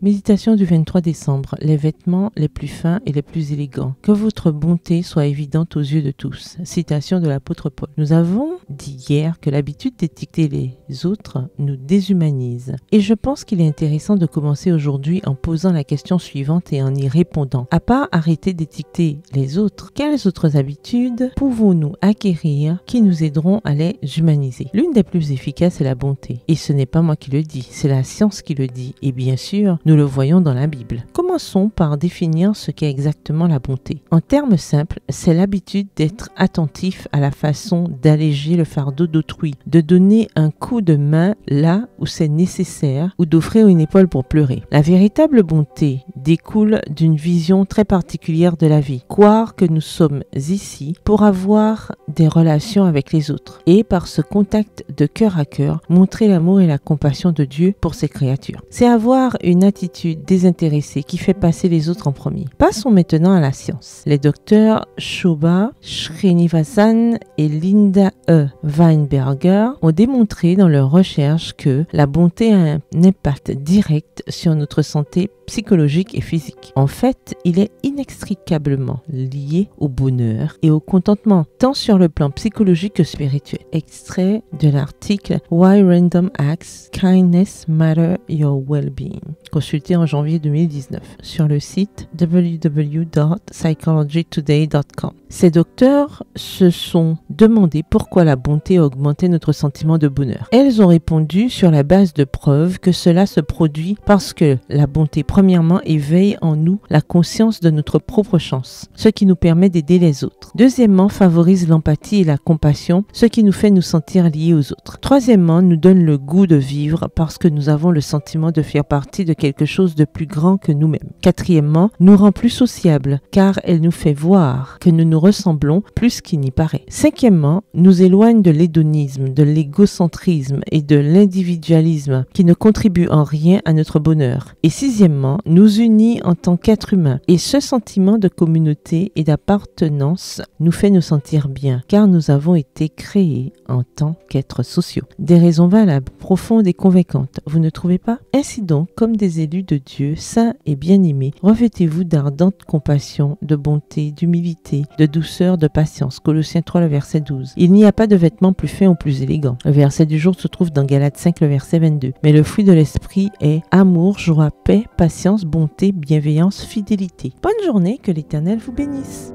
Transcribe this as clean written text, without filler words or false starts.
Méditation du 23 décembre. Les vêtements les plus fins et les plus élégants. Que votre bonté soit évidente aux yeux de tous. Citation de l'apôtre Paul. Nous avons dit hier que l'habitude d'étiqueter les autres nous déshumanise. Et je pense qu'il est intéressant de commencer aujourd'hui en posant la question suivante et en y répondant. À part arrêter d'étiqueter les autres, quelles autres habitudes pouvons-nous acquérir qui nous aideront à les humaniser? L'une des plus efficaces est la bonté. Et ce n'est pas moi qui le dis, c'est la science qui le dit. Et bien sûr, nous le voyons dans la Bible. Commençons par définir ce qu'est exactement la bonté. En termes simples, c'est l'habitude d'être attentif à la façon d'alléger le fardeau d'autrui, de donner un coup de main là où c'est nécessaire ou d'offrir une épaule pour pleurer. La véritable bonté découle d'une vision très particulière de la vie. Croire que nous sommes ici pour avoir des relations avec les autres et par ce contact de cœur à cœur, montrer l'amour et la compassion de Dieu pour ses créatures. C'est avoir une attitude désintéressée qui fait passer les autres en premier. Passons maintenant à la science. Les docteurs Shobha Srinivasan et Linda E. Weinberger ont démontré dans leurs recherches que la bonté a un impact direct sur notre santé psychologique et physique. En fait, il est inextricablement lié au bonheur et au contentement, tant sur le plan psychologique que spirituel. Extrait de l'article Why Random Acts Kindness Matter Your Well-Being, consulté en janvier 2019 sur le site www.psychologytoday.com. Ces docteurs se sont demandé pourquoi la bonté augmentait notre sentiment de bonheur. Elles ont répondu sur la base de preuves que cela se produit parce que la bonté, premièrement, éveille en nous la conscience de notre propre chance, ce qui nous permet d'aider les autres. Deuxièmement, favorise l'empathie et la compassion, ce qui nous fait nous sentir liés aux autres. Troisièmement, nous donne le goût de vivre parce que nous avons le sentiment de faire partie de quelque chose de plus grand que nous-mêmes. Quatrièmement, nous rend plus sociables car elle nous fait voir que nous nous ressemblons plus qu'il n'y paraît. Cinquièmement, nous éloigne de l'hédonisme, de l'égocentrisme et de l'individualisme qui ne contribuent en rien à notre bonheur. Et sixièmement, nous unit en tant qu'être humain. Et ce sentiment de communauté et d'appartenance nous fait nous sentir bien car nous avons été créés en tant qu'êtres sociaux. Des raisons valables, profondes et convaincantes, vous ne trouvez pas? Ainsi donc, comme des élus de Dieu, saints et bien-aimés, revêtez-vous d'ardente compassion, de bonté, d'humilité, de douceur, de patience. Colossiens 3, le verset 12. Il n'y a pas de vêtements plus fins ou plus élégants. Le verset du jour se trouve dans Galates 5, le verset 22. Mais le fruit de l'esprit est amour, joie, paix, patience, bonté, bienveillance, fidélité. Bonne journée, que l'Éternel vous bénisse.